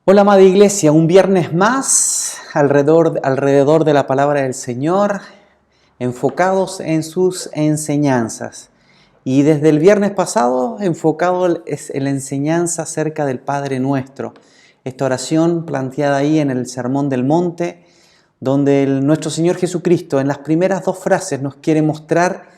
Hola amada iglesia, un viernes más alrededor de la palabra del Señor, enfocados en sus enseñanzas. Y desde el viernes pasado enfocado en la enseñanza acerca del Padre Nuestro. Esta oración planteada ahí en el Sermón del Monte, donde nuestro Señor Jesucristo en las primeras dos frases nos quiere mostrar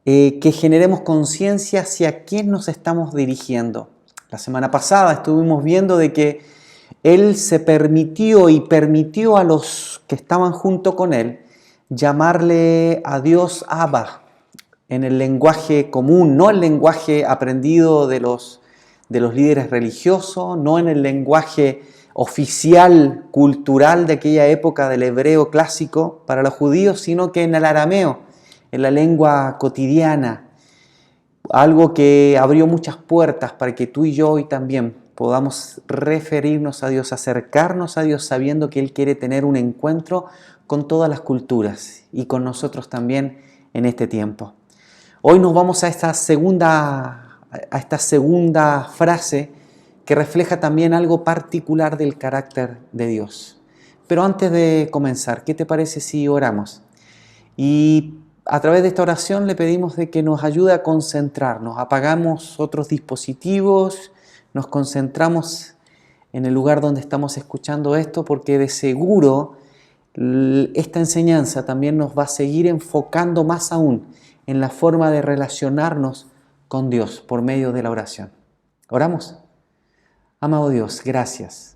que generemos conciencia hacia quién nos estamos dirigiendo. La semana pasada estuvimos viendo de que Él se permitió y permitió a los que estaban junto con Él llamarle a Dios Abba, en el lenguaje común, no el lenguaje aprendido de los líderes religiosos, no en el lenguaje oficial, cultural de aquella época del hebreo clásico para los judíos, sino que en el arameo, en la lengua cotidiana, algo que abrió muchas puertas para que tú y yo hoy también podamos referirnos a Dios, acercarnos a Dios sabiendo que Él quiere tener un encuentro con todas las culturas y con nosotros también en este tiempo. Hoy nos vamos a esta segunda frase que refleja también algo particular del carácter de Dios. Pero antes de comenzar, ¿qué te parece si oramos? Y a través de esta oración le pedimos de que nos ayude a concentrarnos, apagamos otros dispositivos, nos concentramos en el lugar donde estamos escuchando esto, porque de seguro esta enseñanza también nos va a seguir enfocando más aún en la forma de relacionarnos con Dios por medio de la oración. ¿Oramos? Amado Dios, gracias.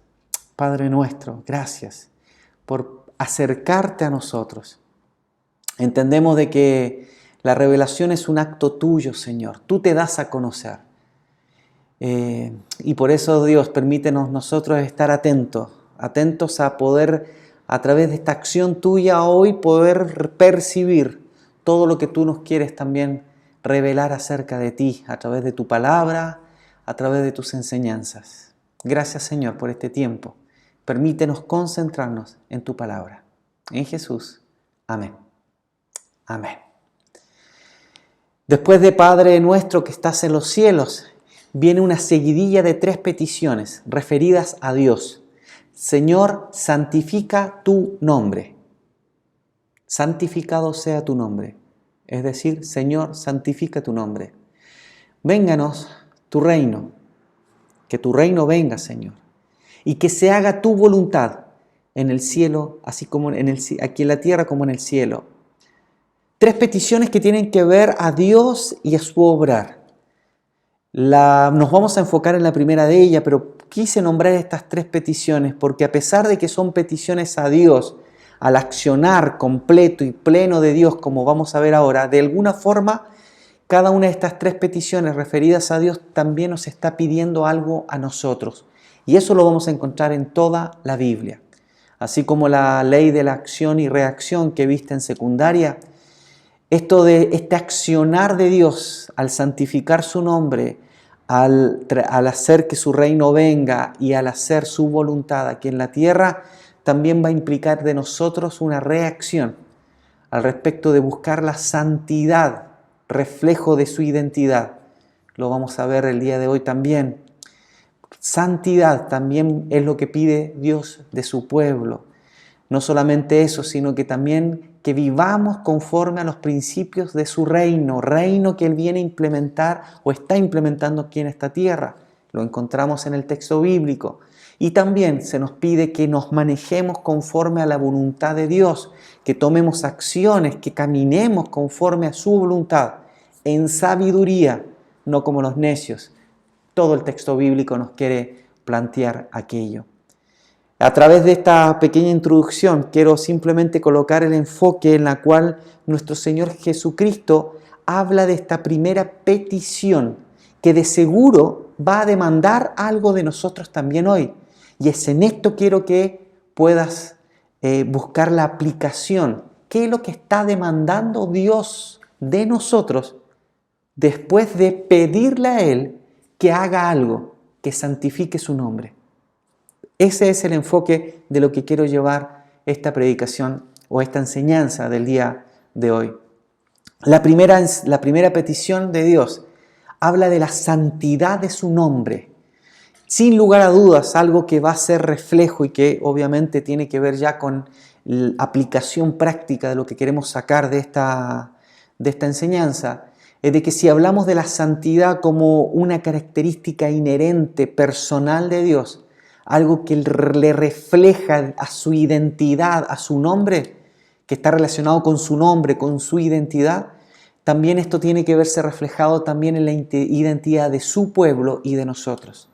Padre nuestro, gracias por acercarte a nosotros. Entendemos de que la revelación es un acto tuyo, Señor. Tú te das a conocer. Y por eso, Dios, permítenos nosotros estar atentos a poder, a través de esta acción tuya hoy, poder percibir todo lo que tú nos quieres también revelar acerca de ti, a través de tu palabra, a través de tus enseñanzas. Gracias, Señor, por este tiempo. Permítenos concentrarnos en tu palabra. En Jesús. Amén. Amén. Después de Padre nuestro que estás en los cielos, viene una seguidilla de 3 peticiones referidas a Dios. Señor, santifica tu nombre. Santificado sea tu nombre. Es decir, Señor, santifica tu nombre. Vénganos tu reino. Que tu reino venga, Señor. Y que se haga tu voluntad en el cielo, así como aquí en la tierra como en el cielo. 3 peticiones que tienen que ver a Dios y a su obrar. Nos vamos a enfocar en la primera de ellas, pero quise nombrar estas 3 peticiones porque a pesar de que son peticiones a Dios, al accionar completo y pleno de Dios, como vamos a ver ahora, de alguna forma, cada una de estas 3 peticiones referidas a Dios también nos está pidiendo algo a nosotros. Y eso lo vamos a encontrar en toda la Biblia. Así como la ley de la acción y reacción que viste en secundaria, este accionar de Dios al santificar su nombre, al hacer que su reino venga y al hacer su voluntad aquí en la tierra, también va a implicar de nosotros una reacción al respecto de buscar la santidad, reflejo de su identidad. Lo vamos a ver el día de hoy también. Santidad también es lo que pide Dios de su pueblo. No solamente eso, sino que también que vivamos conforme a los principios de su reino que Él viene a implementar o está implementando aquí en esta tierra. Lo encontramos en el texto bíblico. Y también se nos pide que nos manejemos conforme a la voluntad de Dios, que tomemos acciones, que caminemos conforme a su voluntad, en sabiduría, no como los necios. Todo el texto bíblico nos quiere plantear aquello. A través de esta pequeña introducción quiero simplemente colocar el enfoque en la cual nuestro Señor Jesucristo habla de esta primera petición que de seguro va a demandar algo de nosotros también hoy. Y es en esto quiero que puedas buscar la aplicación. ¿Qué es lo que está demandando Dios de nosotros después de pedirle a Él que haga algo, que santifique su nombre? Ese es el enfoque de lo que quiero llevar esta predicación o esta enseñanza del día de hoy. La primera petición de Dios habla de la santidad de su nombre. sin lugar a dudas, algo que va a ser reflejo y que obviamente tiene que ver ya con la aplicación práctica de lo que queremos sacar de esta enseñanza, es de que si hablamos de la santidad como una característica inherente, personal de Dios, algo que le refleja a su identidad, a su nombre, que está relacionado con su nombre, con su identidad, también esto tiene que verse reflejado también en la identidad de su pueblo y de nosotros.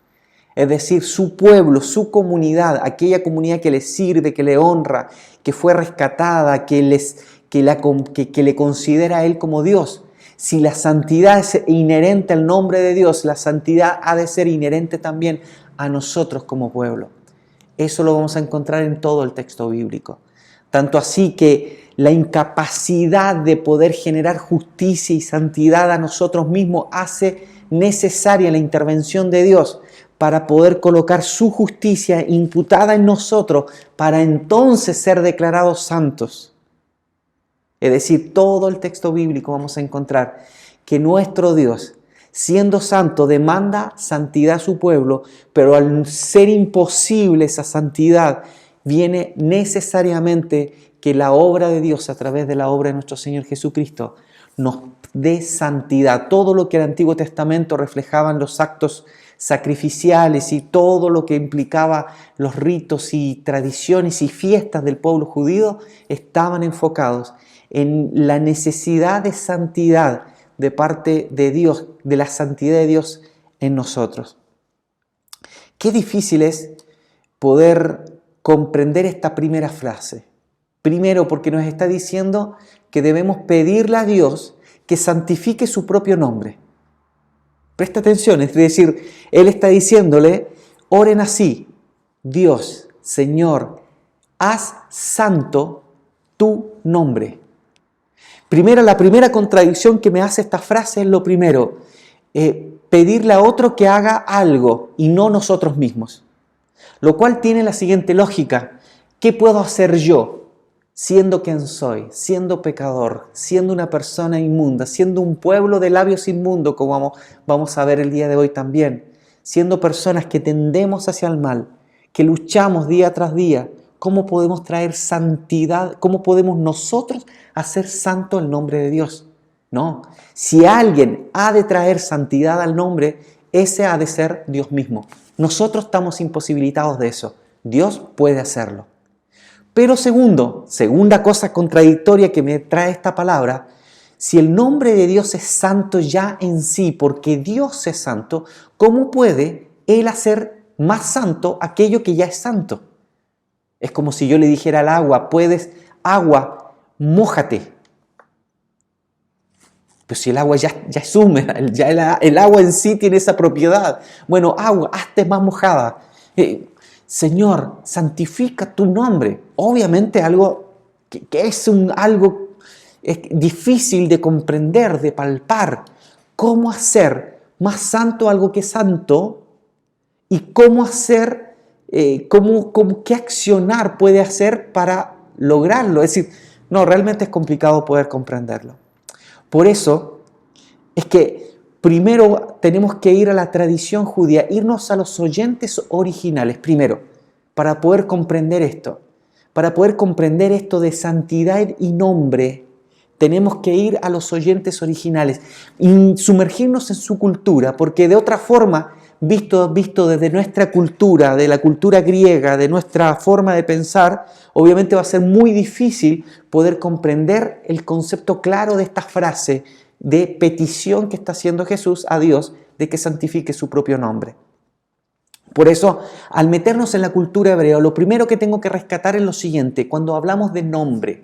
Es decir, su pueblo, su comunidad, aquella comunidad que le sirve, que le honra, que fue rescatada, que le considera a Él como Dios. Si la santidad es inherente al nombre de Dios, la santidad ha de ser inherente también a nosotros como pueblo. Eso lo vamos a encontrar en todo el texto bíblico. Tanto así que la incapacidad de poder generar justicia y santidad a nosotros mismos hace necesaria la intervención de Dios para poder colocar su justicia imputada en nosotros para entonces ser declarados santos. Es decir, todo el texto bíblico vamos a encontrar que nuestro Dios, siendo santo, demanda santidad a su pueblo, pero al ser imposible esa santidad, viene necesariamente que la obra de Dios a través de la obra de nuestro Señor Jesucristo nos dé santidad. Todo lo que el Antiguo Testamento reflejaban los actos sacrificiales y todo lo que implicaba los ritos y tradiciones y fiestas del pueblo judío estaban enfocados en la necesidad de santidad de parte de Dios, de la santidad de Dios en nosotros. Qué difícil es poder comprender esta primera frase. Primero, porque nos está diciendo que debemos pedirle a Dios que santifique su propio nombre. Presta atención, es decir, Él está diciéndole, oren así, Dios, Señor, haz santo tu nombre. Primero, la primera contradicción que me hace esta frase es lo primero, pedirle a otro que haga algo y no nosotros mismos. Lo cual tiene la siguiente lógica, ¿qué puedo hacer yo? Siendo quien soy, siendo pecador, siendo una persona inmunda, siendo un pueblo de labios inmundos, como vamos a ver el día de hoy también, siendo personas que tendemos hacia el mal, que luchamos día tras día, ¿cómo podemos traer santidad? ¿Cómo podemos nosotros hacer santo el nombre de Dios? No, si alguien ha de traer santidad al nombre, ese ha de ser Dios mismo. Nosotros estamos imposibilitados de eso, Dios puede hacerlo. Pero segunda cosa contradictoria que me trae esta palabra, si el nombre de Dios es santo ya en sí, porque Dios es santo, ¿cómo puede Él hacer más santo aquello que ya es santo? Es como si yo le dijera al agua, agua, mójate. Pero si el agua ya es húmeda, ya el agua en sí tiene esa propiedad. Bueno, agua, hazte más mojada. Señor, santifica tu nombre. Obviamente algo que es algo difícil de comprender, de palpar. ¿Cómo hacer más santo algo que es santo? Y cómo hacer, qué accionar puede hacer para lograrlo. Es decir, no, realmente es complicado poder comprenderlo. Por eso es que primero tenemos que ir a la tradición judía, irnos a los oyentes originales, primero, para poder comprender esto. Para poder comprender esto de santidad y nombre, tenemos que ir a los oyentes originales y sumergirnos en su cultura, porque de otra forma, visto desde nuestra cultura, de la cultura griega, de nuestra forma de pensar, obviamente va a ser muy difícil poder comprender el concepto claro de esta frase de petición que está haciendo Jesús a Dios de que santifique su propio nombre. Por eso, al meternos en la cultura hebrea, lo primero que tengo que rescatar es lo siguiente, cuando hablamos de nombre.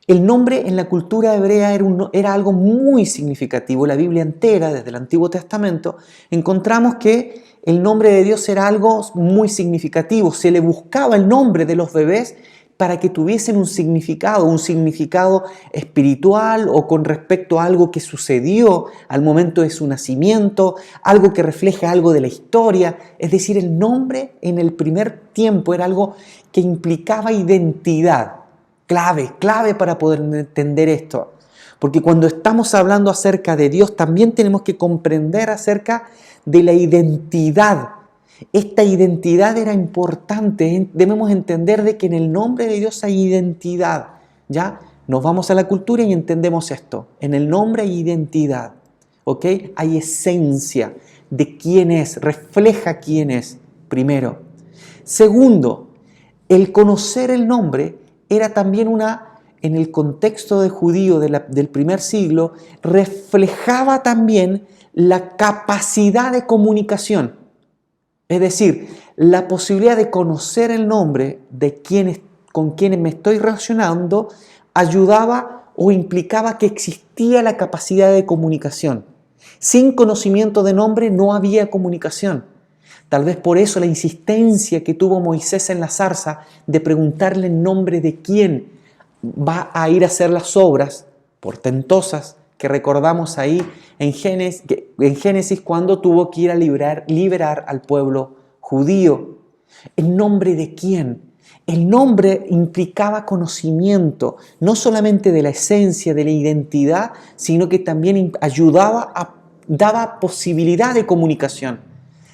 El nombre en la cultura hebrea era algo muy significativo. La Biblia entera, desde el Antiguo Testamento, encontramos que el nombre de Dios era algo muy significativo. Se le buscaba el nombre de los bebés para que tuviesen un significado espiritual o con respecto a algo que sucedió al momento de su nacimiento, algo que refleje algo de la historia. Es decir, el nombre en el primer tiempo era algo que implicaba identidad. Clave para poder entender esto. Porque cuando estamos hablando acerca de Dios, también tenemos que comprender acerca de la identidad. Esta identidad era importante. Debemos entender de que en el nombre de Dios hay identidad. ¿Ya? Nos vamos a la cultura y entendemos esto. En el nombre hay identidad. ¿Ok? Hay esencia de quién es, refleja quién es, primero. Segundo, el conocer el nombre era también en el contexto de judío del primer siglo, reflejaba también la capacidad de comunicación. Es decir, la posibilidad de conocer el nombre de con quienes me estoy relacionando ayudaba o implicaba que existía la capacidad de comunicación. Sin conocimiento de nombre no había comunicación. Tal vez por eso la insistencia que tuvo Moisés en la zarza de preguntarle en nombre de quién va a ir a hacer las obras portentosas que recordamos ahí en Génesis cuando tuvo que ir a liberar al pueblo judío. ¿En nombre de quién? El nombre implicaba conocimiento, no solamente de la esencia, de la identidad, sino que también daba posibilidad de comunicación,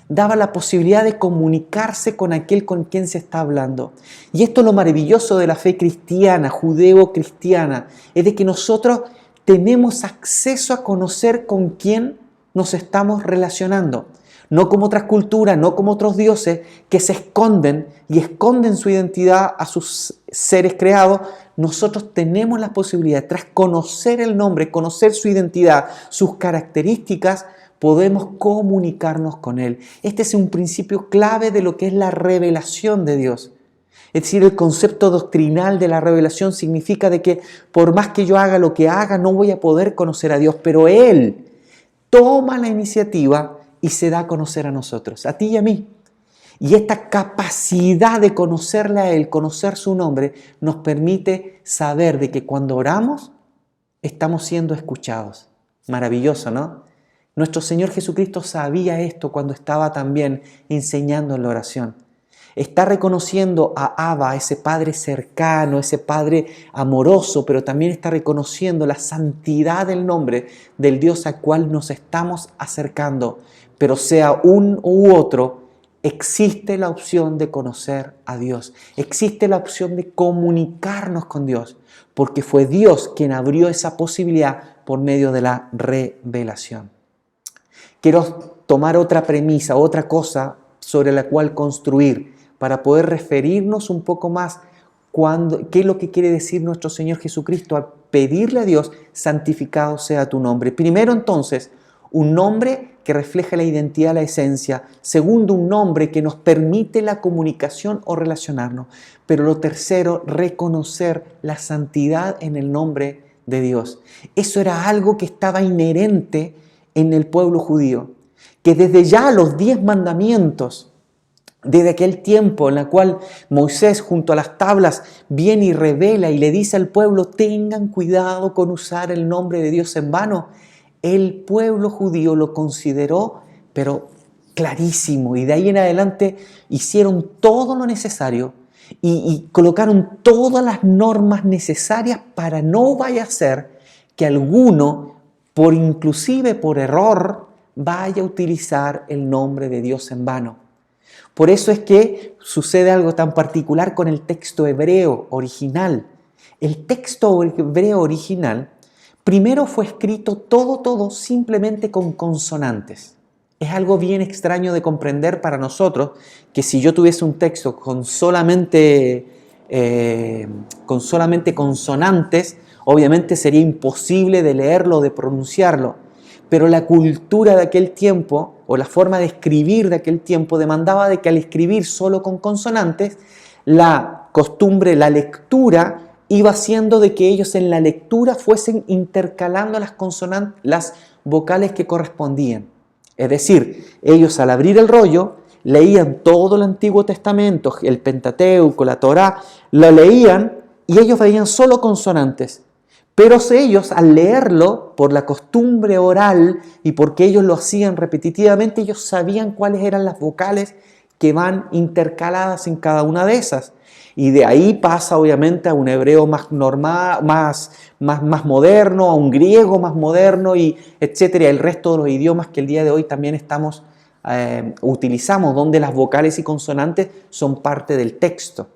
daba la posibilidad de comunicarse con aquel con quien se está hablando. Y esto es lo maravilloso de la fe cristiana, judeo-cristiana, es de que nosotros tenemos acceso a conocer con quién nos estamos relacionando. No como otras culturas, no como otros dioses que se esconden y esconden su identidad a sus seres creados. Nosotros tenemos la posibilidad, tras conocer el nombre, conocer su identidad, sus características, podemos comunicarnos con Él. Este es un principio clave de lo que es la revelación de Dios. Es decir, el concepto doctrinal de la revelación significa de que por más que yo haga lo que haga, no voy a poder conocer a Dios, pero Él toma la iniciativa y se da a conocer a nosotros, a ti y a mí. Y esta capacidad de conocerle a Él, conocer su nombre, nos permite saber de que cuando oramos, estamos siendo escuchados. Maravilloso, ¿no? Nuestro Señor Jesucristo sabía esto cuando estaba también enseñando en la oración. Está reconociendo a Abba, ese Padre cercano, ese Padre amoroso, pero también está reconociendo la santidad del nombre del Dios al cual nos estamos acercando. Pero sea un u otro, existe la opción de conocer a Dios. Existe la opción de comunicarnos con Dios, porque fue Dios quien abrió esa posibilidad por medio de la revelación. Quiero tomar otra premisa, otra cosa sobre la cual construir para poder referirnos un poco más qué es lo que quiere decir nuestro Señor Jesucristo al pedirle a Dios, santificado sea tu nombre. Primero entonces, un nombre que refleja la identidad, la esencia. Segundo, un nombre que nos permite la comunicación o relacionarnos. Pero lo tercero, reconocer la santidad en el nombre de Dios. Eso era algo que estaba inherente en el pueblo judío, que desde ya los 10 mandamientos, desde aquel tiempo en el cual Moisés junto a las tablas viene y revela y le dice al pueblo, tengan cuidado con usar el nombre de Dios en vano, el pueblo judío lo consideró, pero clarísimo, y de ahí en adelante hicieron todo lo necesario y colocaron todas las normas necesarias para no vaya a ser que alguno, inclusive por error, vaya a utilizar el nombre de Dios en vano. Por eso es que sucede algo tan particular con el texto hebreo original. El texto hebreo original primero fue escrito todo simplemente con consonantes. Es algo bien extraño de comprender para nosotros, que si yo tuviese un texto con solamente consonantes, obviamente sería imposible de leerlo o de pronunciarlo. Pero la cultura de aquel tiempo, o la forma de escribir de aquel tiempo, demandaba de que al escribir solo con consonantes, la costumbre, la lectura, iba haciendo de que ellos en la lectura fuesen intercalando las vocales que correspondían. Es decir, ellos al abrir el rollo, leían todo el Antiguo Testamento, el Pentateuco, la Torá, lo leían y ellos veían solo consonantes. Pero ellos, al leerlo, por la costumbre oral y porque ellos lo hacían repetitivamente, ellos sabían cuáles eran las vocales que van intercaladas en cada una de esas. Y de ahí pasa, obviamente, a un hebreo más normal, más moderno, a un griego más moderno, y etcétera, el resto de los idiomas que el día de hoy también estamos utilizamos, donde las vocales y consonantes son parte del texto.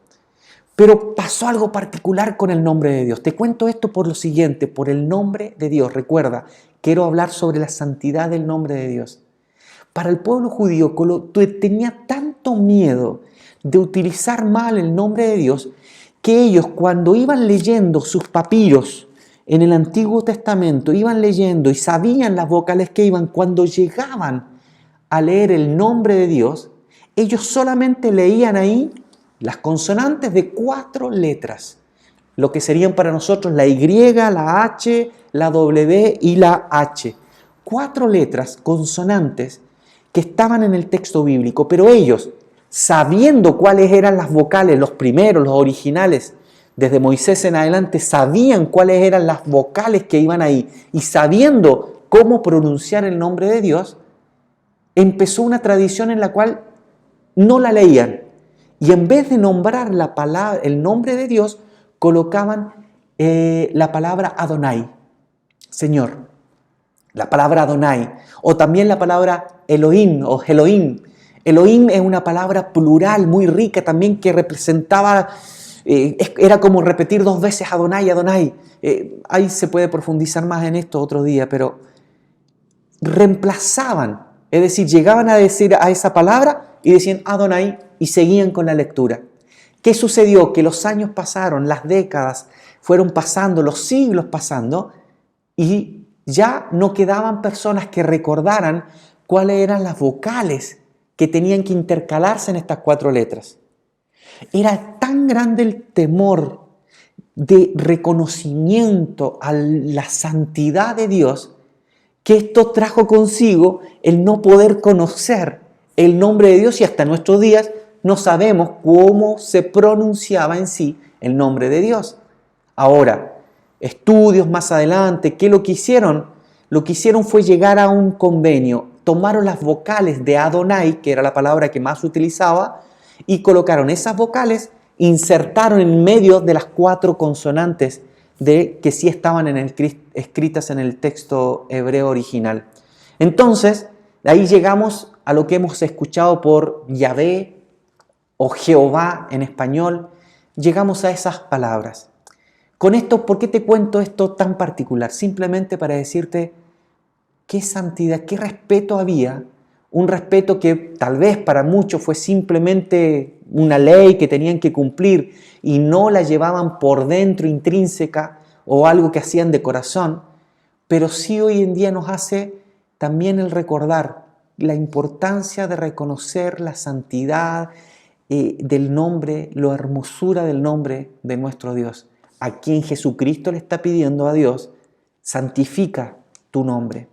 Pero pasó algo particular con el nombre de Dios. Te cuento esto por lo siguiente, por el nombre de Dios. Recuerda, quiero hablar sobre la santidad del nombre de Dios. Para el pueblo judío tenía tanto miedo de utilizar mal el nombre de Dios que ellos, cuando iban leyendo sus papiros en el Antiguo Testamento, iban leyendo y sabían las vocales que iban, cuando llegaban a leer el nombre de Dios, ellos solamente leían ahí las consonantes de 4 letras, lo que serían para nosotros la Y, la H, la W y la H. 4 letras, consonantes, que estaban en el texto bíblico, pero ellos, sabiendo cuáles eran las vocales, los primeros, los originales, desde Moisés en adelante, sabían cuáles eran las vocales que iban ahí, y sabiendo cómo pronunciar el nombre de Dios, empezó una tradición en la cual no la leían, y en vez de nombrar la palabra, el nombre de Dios, colocaban la palabra Adonai, Señor. La palabra Adonai, o también la palabra Elohim o Elohim. Elohim es una palabra plural muy rica también, que representaba, era como repetir 2 veces Adonai, Adonai. Ahí se puede profundizar más en esto otro día, pero reemplazaban, es decir, llegaban a decir a esa palabra y decían Adonai y seguían con la lectura. ¿Qué sucedió? Que los años pasaron, las décadas fueron pasando, los siglos pasando, y ya no quedaban personas que recordaran cuáles eran las vocales que tenían que intercalarse en estas 4 letras. Era tan grande el temor de reconocimiento a la santidad de Dios, que esto trajo consigo el no poder conocer el nombre de Dios, y hasta nuestros días no sabemos cómo se pronunciaba en sí el nombre de Dios. Ahora, estudios más adelante, ¿qué lo que hicieron? Lo que hicieron fue llegar a un convenio. Tomaron las vocales de Adonai, que era la palabra que más se utilizaba, y colocaron esas vocales, insertaron en medio de las 4 consonantes que sí estaban escritas en el texto hebreo original. Entonces, de ahí llegamos a lo que hemos escuchado por Yahvé o Jehová en español. Llegamos a esas palabras. Con esto, ¿por qué te cuento esto tan particular? Simplemente para decirte qué santidad, qué respeto había, un respeto que tal vez para muchos fue simplemente una ley que tenían que cumplir y no la llevaban por dentro intrínseca o algo que hacían de corazón, pero sí hoy en día nos hace también el recordar la importancia de reconocer la santidad del nombre, la hermosura del nombre de nuestro Dios. A quien Jesucristo le está pidiendo a Dios, santifica tu nombre.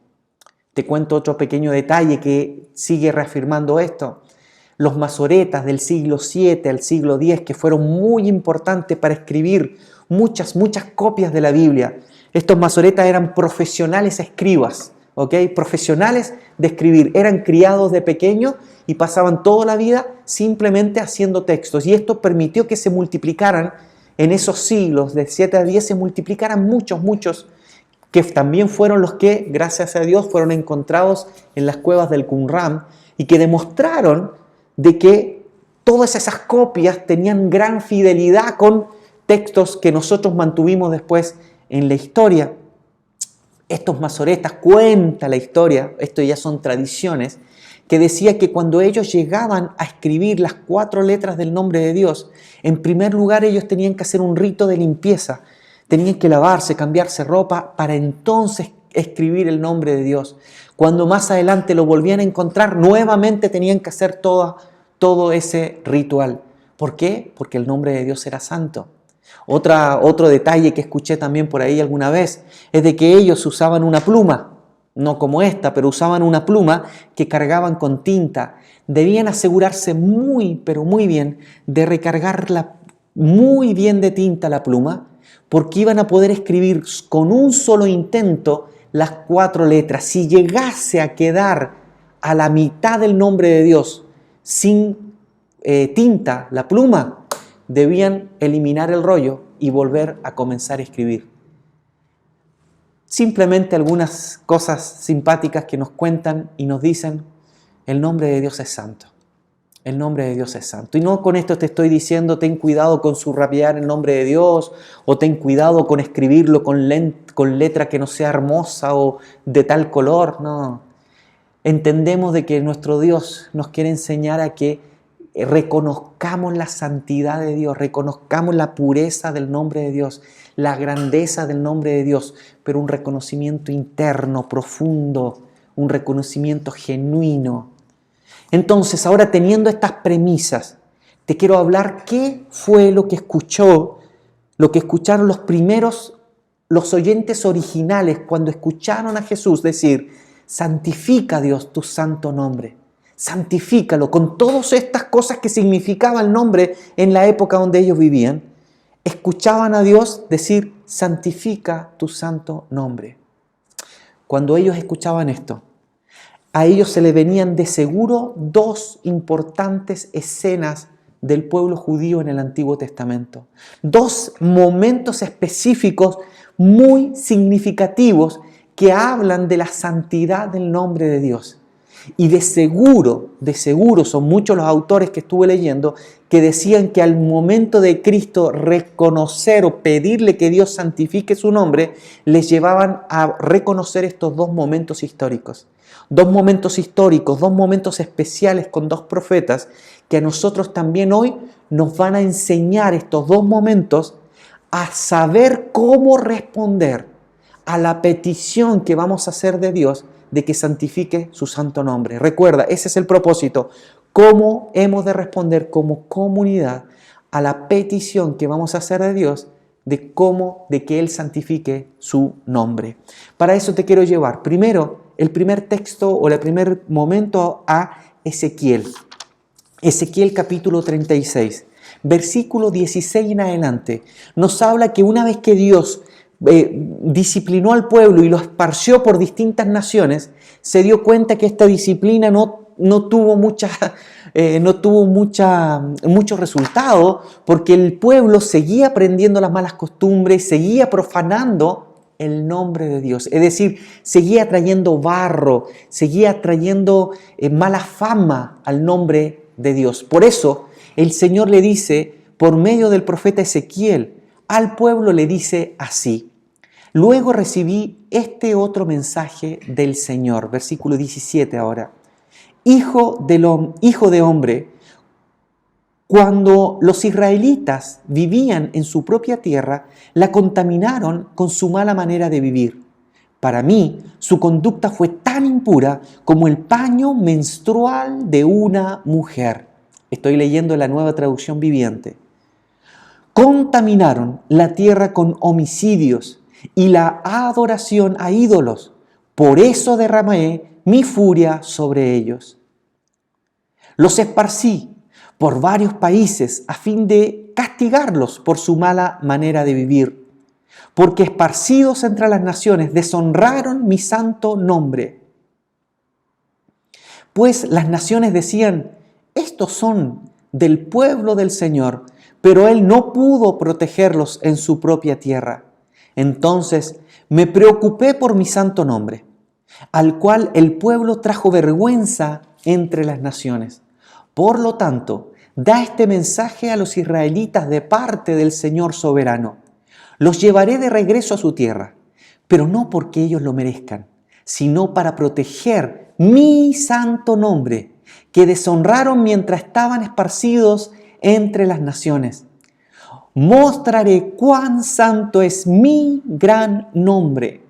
Te cuento otro pequeño detalle que sigue reafirmando esto. Los masoretas del siglo VII al siglo X, que fueron muy importantes para escribir muchas copias de la Biblia. Estos masoretas eran profesionales escribas, ¿ok? Profesionales de escribir. Eran criados de pequeños y pasaban toda la vida simplemente haciendo textos. Y esto permitió que se multiplicaran en esos siglos, de 7 a 10, se multiplicaran muchos, que también fueron los que, gracias a Dios, fueron encontrados en las cuevas del Qumran y que demostraron de que todas esas copias tenían gran fidelidad con textos que nosotros mantuvimos después en la historia. Estos masoretas, cuenta la historia, esto ya son tradiciones, que decía que cuando ellos llegaban a escribir las 4 letras del nombre de Dios, en primer lugar ellos tenían que hacer un rito de limpieza, tenían que lavarse, cambiarse ropa para entonces escribir el nombre de Dios. Cuando más adelante lo volvían a encontrar, nuevamente tenían que hacer todo ese ritual. ¿Por qué? Porque el nombre de Dios era santo. Otro detalle que escuché también por ahí alguna vez es de que ellos usaban una pluma, no como esta, pero usaban una pluma que cargaban con tinta. Debían asegurarse pero muy bien de recargarla muy bien de tinta la pluma, porque iban a poder escribir con un solo intento las 4 letras. Si llegase a quedar a la mitad del nombre de Dios sin tinta, la pluma, debían eliminar el rollo y volver a comenzar a escribir. Simplemente algunas cosas simpáticas que nos cuentan y nos dicen El nombre de Dios es santo. El nombre de Dios es santo. Y no con esto te estoy diciendo ten cuidado con subrayar el nombre de Dios o ten cuidado con escribirlo con letra que no sea hermosa o de tal color. No. Entendemos de que nuestro Dios nos quiere enseñar a que reconozcamos la santidad de Dios, reconozcamos la pureza del nombre de Dios, la grandeza del nombre de Dios, pero un reconocimiento interno, profundo, un reconocimiento genuino. Entonces, ahora teniendo estas premisas, te quiero hablar qué fue lo que escucharon los oyentes originales cuando escucharon a Jesús decir, santifica Dios tu santo nombre, santifícalo, con todas estas cosas que significaba el nombre en la época donde ellos vivían, escuchaban a Dios decir, santifica tu santo nombre. Cuando ellos escuchaban esto, a ellos se les venían de seguro dos importantes escenas del pueblo judío en el Antiguo Testamento. Dos momentos específicos muy significativos que hablan de la santidad del nombre de Dios. Y de seguro, son muchos los autores que estuve leyendo que decían que al momento de Cristo reconocer o pedirle que Dios santifique su nombre, les llevaban a reconocer estos dos momentos históricos. Dos momentos históricos, dos momentos especiales con dos profetas que a nosotros también hoy nos van a enseñar estos dos momentos a saber cómo responder a la petición que vamos a hacer de Dios de que santifique su santo nombre. Recuerda, ese es el propósito. ¿Cómo hemos de responder como comunidad a la petición que vamos a hacer de Dios de que Él santifique su nombre? Para eso te quiero llevar primero el primer texto o el primer momento a Ezequiel. Ezequiel capítulo 36, versículo 16 en adelante, nos habla que una vez que Dios disciplinó al pueblo y lo esparció por distintas naciones, se dio cuenta que esta disciplina no tuvo mucho resultado porque el pueblo seguía aprendiendo las malas costumbres, seguía profanando el nombre de Dios. Es decir, seguía trayendo barro, seguía trayendo mala fama al nombre de Dios. Por eso el Señor le dice, por medio del profeta Ezequiel, al pueblo le dice así: luego recibí este otro mensaje del Señor, versículo 17 ahora. Hijo de hombre, cuando los israelitas vivían en su propia tierra, la contaminaron con su mala manera de vivir. Para mí, su conducta fue tan impura como el paño menstrual de una mujer. Estoy leyendo la Nueva Traducción Viviente. Contaminaron la tierra con homicidios y la adoración a ídolos. Por eso derramé mi furia sobre ellos. Los esparcí por varios países a fin de castigarlos por su mala manera de vivir, porque esparcidos entre las naciones deshonraron mi santo nombre. Pues las naciones decían, estos son del pueblo del Señor, pero Él no pudo protegerlos en su propia tierra. Entonces me preocupé por mi santo nombre, al cual el pueblo trajo vergüenza entre las naciones. Por lo tanto, da este mensaje a los israelitas de parte del Señor soberano. Los llevaré de regreso a su tierra, pero no porque ellos lo merezcan, sino para proteger mi santo nombre, que deshonraron mientras estaban esparcidos entre las naciones. Mostraré cuán santo es mi gran nombre,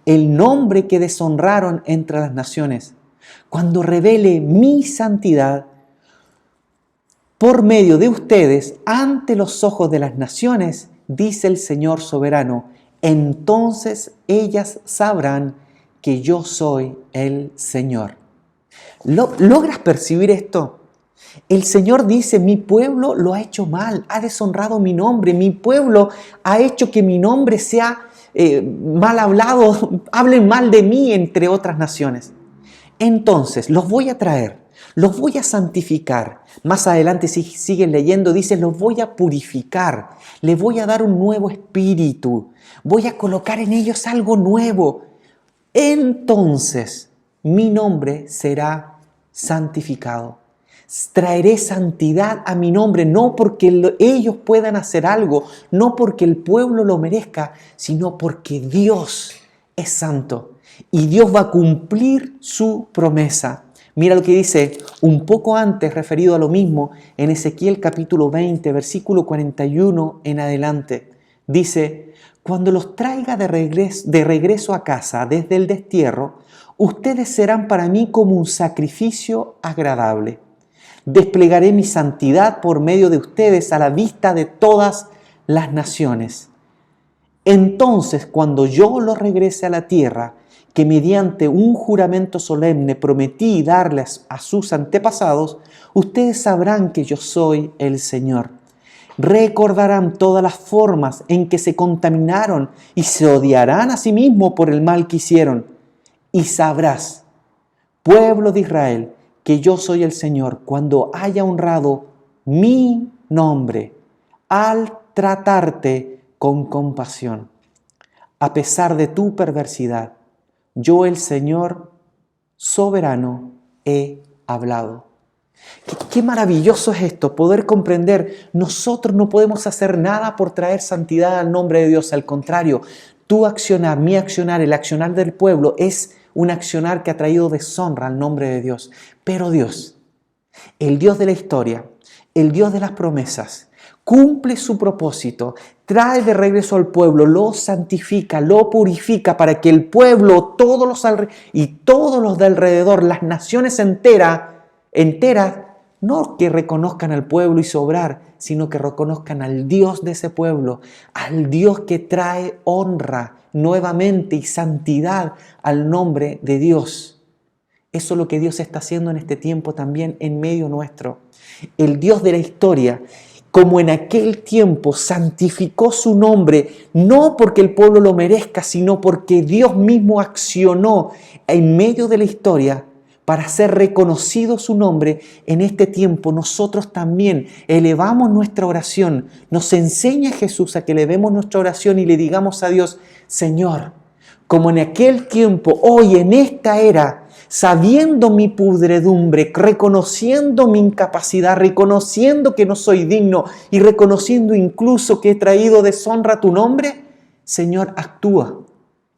el nombre que deshonraron entre las naciones, cuando revele mi santidad por medio de ustedes ante los ojos de las naciones, dice el Señor soberano. Entonces ellas sabrán que yo soy el Señor. ¿Logras percibir esto? El Señor dice, mi pueblo lo ha hecho mal, ha deshonrado mi nombre, mi pueblo ha hecho que mi nombre sea mal hablado, hablen mal de mí entre otras naciones. Entonces los voy a traer, los voy a santificar. Más adelante, si siguen leyendo, dice, los voy a purificar, les voy a dar un nuevo espíritu, voy a colocar en ellos algo nuevo. Entonces mi nombre será santificado. Traeré santidad a mi nombre, no porque ellos puedan hacer algo, no porque el pueblo lo merezca, sino porque Dios es santo y Dios va a cumplir su promesa. Mira lo que dice un poco antes, referido a lo mismo, en Ezequiel capítulo 20, versículo 41 en adelante. Dice: cuando los traiga de regreso a casa desde el destierro, ustedes serán para mí como un sacrificio agradable. Desplegaré mi santidad por medio de ustedes a la vista de todas las naciones. Entonces, cuando yo los regrese a la tierra, que mediante un juramento solemne prometí darles a sus antepasados, ustedes sabrán que yo soy el Señor. Recordarán todas las formas en que se contaminaron y se odiarán a sí mismos por el mal que hicieron. Y sabrás, pueblo de Israel, que yo soy el Señor, cuando haya honrado mi nombre al tratarte con compasión. A pesar de tu perversidad, yo, el Señor soberano, he hablado. Qué maravilloso es esto, poder comprender. Nosotros no podemos hacer nada por traer santidad al nombre de Dios. Al contrario, tu accionar, mi accionar, el accionar del pueblo es un accionar que ha traído deshonra al nombre de Dios. Pero Dios, el Dios de la historia, el Dios de las promesas, cumple su propósito, trae de regreso al pueblo, lo santifica, lo purifica para que el pueblo, todos los de alrededor, las naciones enteras, no que reconozcan al pueblo y su obrar, sino que reconozcan al Dios de ese pueblo, al Dios que trae honra nuevamente y santidad al nombre de Dios. Eso es lo que Dios está haciendo en este tiempo también en medio nuestro. El Dios de la historia, como en aquel tiempo santificó su nombre, no porque el pueblo lo merezca, sino porque Dios mismo accionó en medio de la historia para ser reconocido su nombre. En este tiempo nosotros también elevamos nuestra oración. Nos enseña Jesús a que elevemos nuestra oración y le digamos a Dios: Señor, como en aquel tiempo, hoy en esta era, sabiendo mi pudredumbre, reconociendo mi incapacidad, reconociendo que no soy digno y reconociendo incluso que he traído deshonra a tu nombre, Señor, actúa,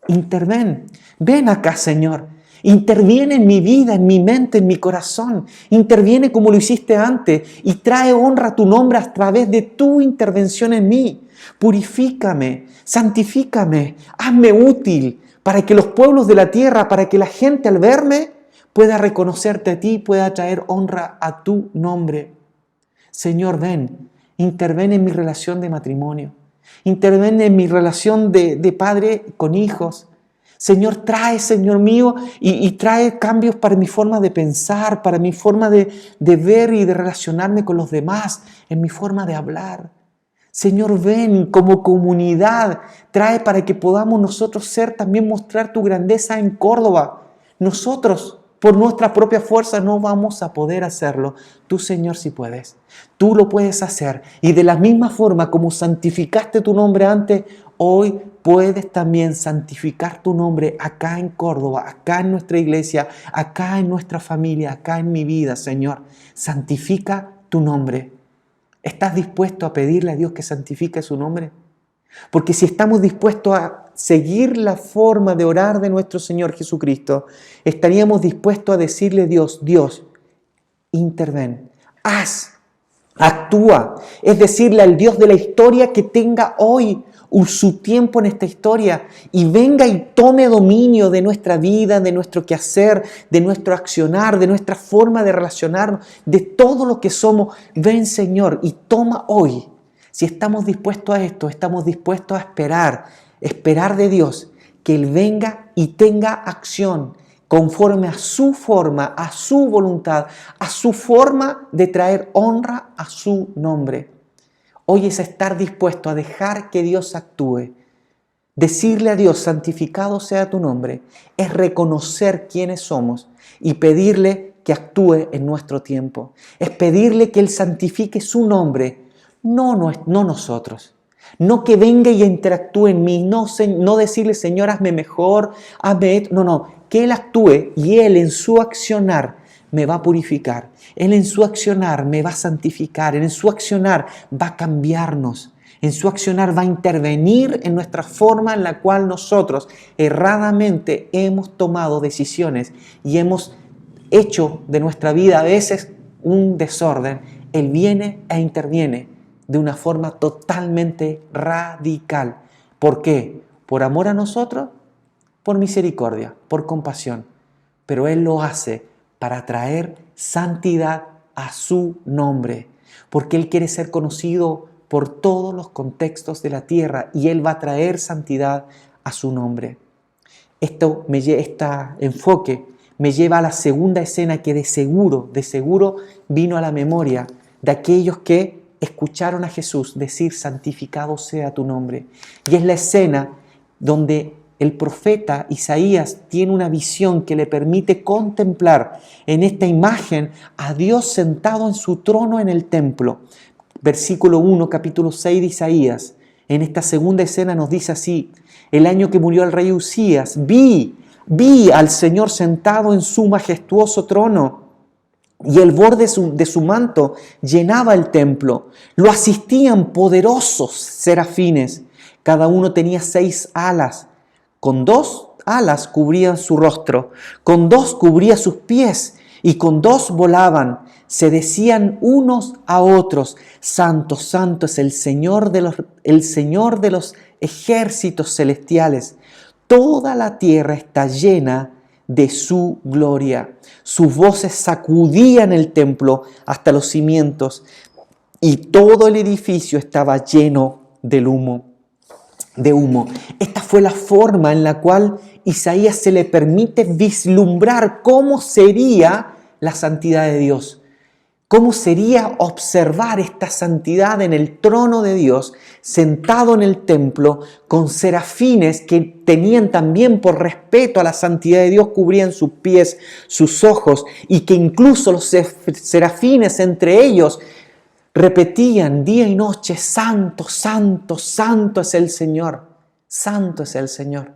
interven, ven acá, Señor, interviene en mi vida, en mi mente, en mi corazón, interviene como lo hiciste antes y trae honra a tu nombre a través de tu intervención en mí. Purifícame, santifícame, hazme útil, para que los pueblos de la tierra, para que la gente al verme pueda reconocerte a ti, pueda traer honra a tu nombre. Señor, ven, interven en mi relación de matrimonio, interven en mi relación de padre con hijos. Señor, trae, Señor mío, y trae cambios para mi forma de pensar, para mi forma de ver y de relacionarme con los demás, en mi forma de hablar. Señor, ven como comunidad, trae para que podamos nosotros también mostrar tu grandeza en Córdoba. Nosotros, por nuestra propia fuerza, no vamos a poder hacerlo. Tú, Señor, sí puedes. Tú lo puedes hacer. Y de la misma forma como santificaste tu nombre antes, hoy puedes también santificar tu nombre acá en Córdoba, acá en nuestra iglesia, acá en nuestra familia, acá en mi vida, Señor. Santifica tu nombre. ¿Estás dispuesto a pedirle a Dios que santifique su nombre? Porque si estamos dispuestos a seguir la forma de orar de nuestro Señor Jesucristo, estaríamos dispuestos a decirle a Dios: Dios, interven, haz, actúa. Es decirle al Dios de la historia que tenga hoy su tiempo en esta historia y venga y tome dominio de nuestra vida, de nuestro quehacer, de nuestro accionar, de nuestra forma de relacionarnos, de todo lo que somos. Ven, Señor, y toma hoy. Si estamos dispuestos a esto, estamos dispuestos a esperar de Dios que Él venga y tenga acción conforme a su forma, a su voluntad, a su forma de traer honra a su nombre. Hoy es estar dispuesto a dejar que Dios actúe. Decirle a Dios: santificado sea tu nombre, es reconocer quiénes somos y pedirle que actúe en nuestro tiempo. Es pedirle que Él santifique su nombre, no nosotros. No que venga y interactúe en mí, no decirle: Señor, hazme mejor, hazme esto. No, que Él actúe y Él en su accionar me va a purificar. Él en su accionar me va a santificar. Él en su accionar va a cambiarnos. En su accionar va a intervenir en nuestra forma en la cual nosotros erradamente hemos tomado decisiones y hemos hecho de nuestra vida a veces un desorden. Él viene e interviene de una forma totalmente radical. ¿Por qué? ¿Por amor a nosotros? Por misericordia, por compasión. Pero Él lo hace para traer santidad a su nombre, porque Él quiere ser conocido por todos los contextos de la tierra y Él va a traer santidad a su nombre. Este enfoque me lleva a la segunda escena que de seguro vino a la memoria de aquellos que escucharon a Jesús decir: santificado sea tu nombre. Y es la escena donde el profeta Isaías tiene una visión que le permite contemplar en esta imagen a Dios sentado en su trono en el templo. Versículo 1, capítulo 6 de Isaías. En esta segunda escena nos dice así: el año que murió el rey Usías, vi al Señor sentado en su majestuoso trono, y el borde de su manto llenaba el templo. Lo asistían poderosos serafines. Cada uno tenía 6 alas. Con 2 alas cubrían su rostro, con 2 cubría sus pies, y con 2 volaban. Se decían unos a otros: Santo, santo es el Señor de los ejércitos celestiales. Toda la tierra está llena de su gloria. Sus voces sacudían el templo hasta los cimientos, y todo el edificio estaba lleno de humo. Esta fue la forma en la cual Isaías se le permite vislumbrar cómo sería la santidad de Dios. ¿Cómo sería observar esta santidad en el trono de Dios, sentado en el templo, con serafines que tenían también, por respeto a la santidad de Dios, cubrían sus pies, sus ojos, y que incluso los serafines entre ellos repetían día y noche: santo, santo, santo es el Señor, santo es el Señor?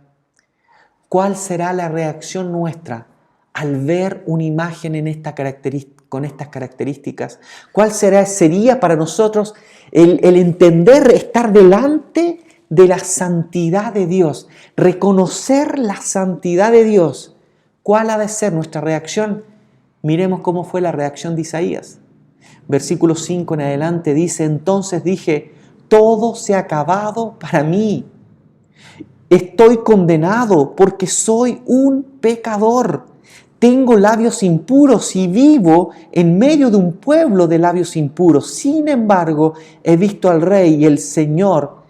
¿Cuál será la reacción nuestra al ver una imagen con estas características? ¿Cuál sería para nosotros el entender, estar delante de la santidad de Dios, reconocer la santidad de Dios? ¿Cuál ha de ser nuestra reacción? Miremos cómo fue la reacción de Isaías. Versículo 5 en adelante dice: entonces dije, todo se ha acabado para mí. Estoy condenado porque soy un pecador. Tengo labios impuros y vivo en medio de un pueblo de labios impuros. Sin embargo, he visto al Rey y el Señor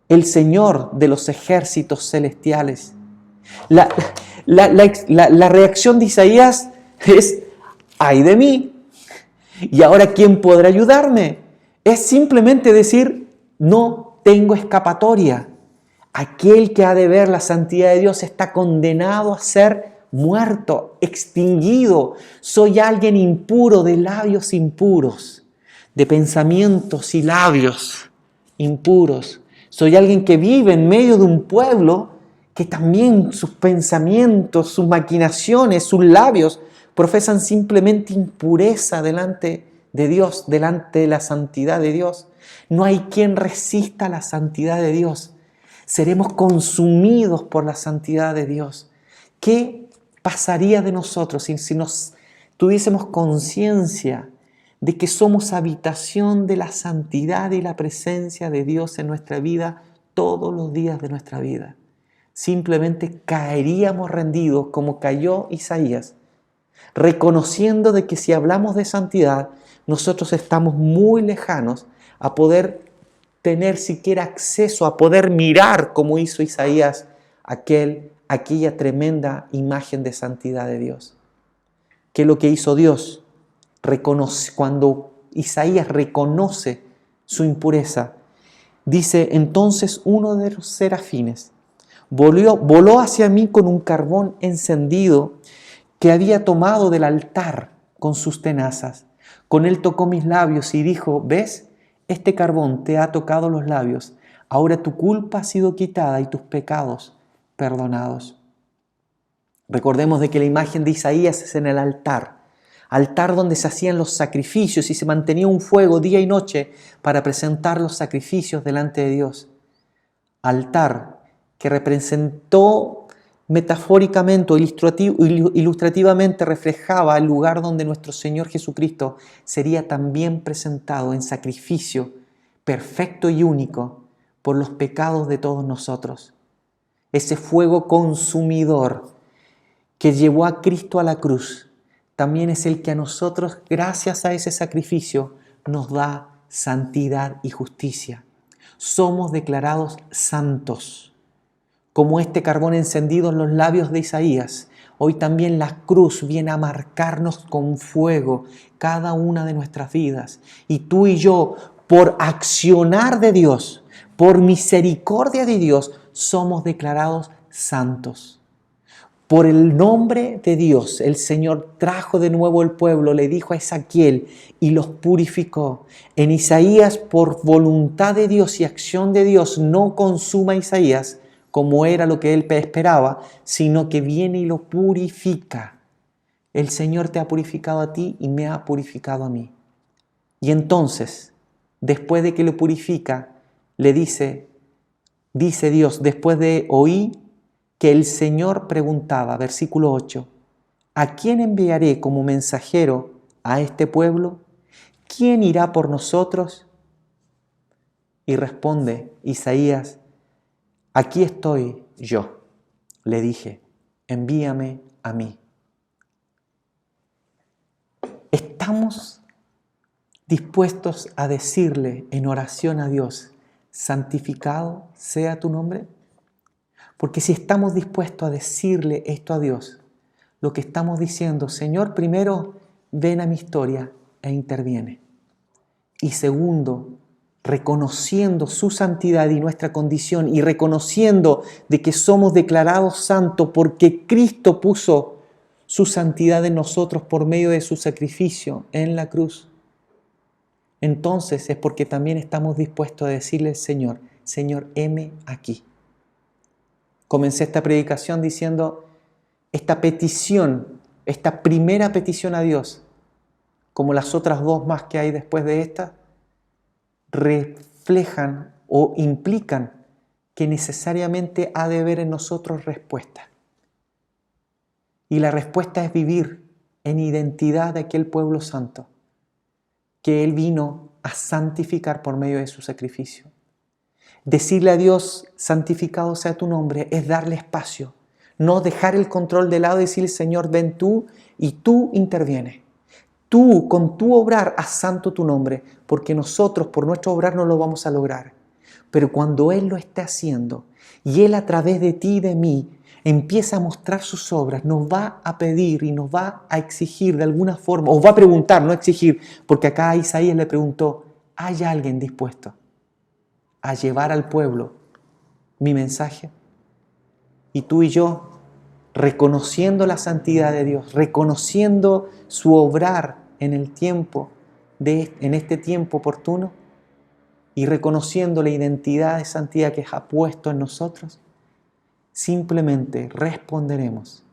de los ejércitos celestiales. La reacción de Isaías es: ¡ay de mí! ¿Y ahora quién podrá ayudarme? Es simplemente decir: no tengo escapatoria. Aquel que ha de ver la santidad de Dios está condenado a ser muerto, extinguido. Soy alguien impuro, de labios impuros, de pensamientos y labios impuros. Soy alguien que vive en medio de un pueblo que también sus pensamientos, sus maquinaciones, sus labios profesan simplemente impureza delante de Dios, delante de la santidad de Dios. No hay quien resista la santidad de Dios. Seremos consumidos por la santidad de Dios. ¿Qué pasaría de nosotros si nos tuviésemos conciencia de que somos habitación de la santidad y la presencia de Dios en nuestra vida todos los días de nuestra vida? Simplemente caeríamos rendidos como cayó Isaías, reconociendo de que si hablamos de santidad, nosotros estamos muy lejanos a poder tener siquiera acceso, a poder mirar como hizo Isaías aquella tremenda imagen de santidad de Dios. ¿Qué es lo que hizo Dios? Cuando Isaías reconoce su impureza, dice: entonces uno de los serafines voló hacia mí con un carbón encendido que había tomado del altar con sus tenazas. Con él tocó mis labios y dijo: ¿ves? Este carbón te ha tocado los labios. Ahora tu culpa ha sido quitada y tus pecados perdonados. Recordemos de que la imagen de Isaías es en el altar. altar donde se hacían los sacrificios y se mantenía un fuego día y noche para presentar los sacrificios delante de Dios. Altar que representó metafóricamente o ilustrativamente reflejaba el lugar donde nuestro Señor Jesucristo sería también presentado en sacrificio perfecto y único por los pecados de todos nosotros. Ese fuego consumidor que llevó a Cristo a la cruz también es el que a nosotros, gracias a ese sacrificio, nos da santidad y justicia. Somos declarados santos. Como este carbón encendido en los labios de Isaías, hoy también la cruz viene a marcarnos con fuego cada una de nuestras vidas. Y tú y yo, por accionar de Dios, por misericordia de Dios, somos declarados santos. Por el nombre de Dios, el Señor trajo de nuevo el pueblo, le dijo a Ezequiel y los purificó. En Isaías, por voluntad de Dios y acción de Dios, no consuma a Isaías como era lo que él esperaba, sino que viene y lo purifica. El Señor te ha purificado a ti y me ha purificado a mí. Y entonces, después de que lo purifica, le dice Dios, después de oír que el Señor preguntaba, versículo 8, ¿a quién enviaré como mensajero a este pueblo? ¿Quién irá por nosotros? Y responde Isaías, aquí estoy yo. Le dije, envíame a mí. ¿Estamos dispuestos a decirle en oración a Dios, santificado sea tu nombre? Porque si estamos dispuestos a decirle esto a Dios, lo que estamos diciendo, Señor, primero, ven a mi historia e interviene. Y segundo, reconociendo su santidad y nuestra condición y reconociendo de que somos declarados santos porque Cristo puso su santidad en nosotros por medio de su sacrificio en la cruz. Entonces es porque también estamos dispuestos a decirle al Señor, Señor, heme aquí. Comencé esta predicación diciendo, esta petición, esta primera petición a Dios, como las otras dos más que hay después de esta, reflejan o implican que necesariamente ha de haber en nosotros respuesta. Y la respuesta es vivir en identidad de aquel pueblo santo que Él vino a santificar por medio de su sacrificio. Decirle a Dios, santificado sea tu nombre, es darle espacio, no dejar el control de lado y decirle, Señor, ven tú y tú intervienes. Tú, con tu obrar, haz santo tu nombre, porque nosotros por nuestro obrar no lo vamos a lograr. Pero cuando Él lo esté haciendo y Él a través de ti y de mí empieza a mostrar sus obras, nos va a pedir y nos va a exigir de alguna forma, o va a preguntar, no exigir, porque acá a Isaías le preguntó, ¿hay alguien dispuesto a llevar al pueblo mi mensaje? Y tú y yo, reconociendo la santidad de Dios, reconociendo su obrar en el tiempo, en este tiempo oportuno, y reconociendo la identidad de santidad que ha puesto en nosotros, simplemente responderemos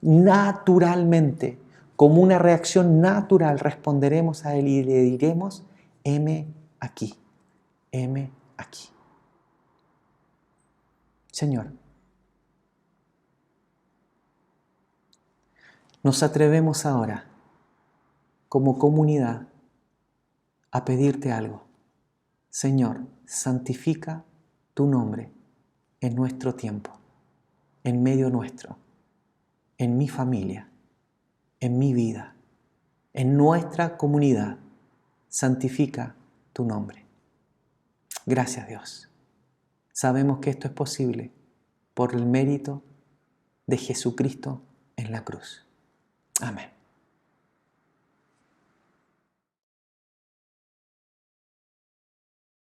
naturalmente, como una reacción natural, responderemos a Él y le diremos, heme aquí, heme aquí. Señor, nos atrevemos ahora, como comunidad, a pedirte algo. Señor, santifica tu nombre en nuestro tiempo, en medio nuestro, en mi familia, en mi vida, en nuestra comunidad. Santifica tu nombre. Gracias, Dios. Sabemos que esto es posible por el mérito de Jesucristo en la cruz. Amén.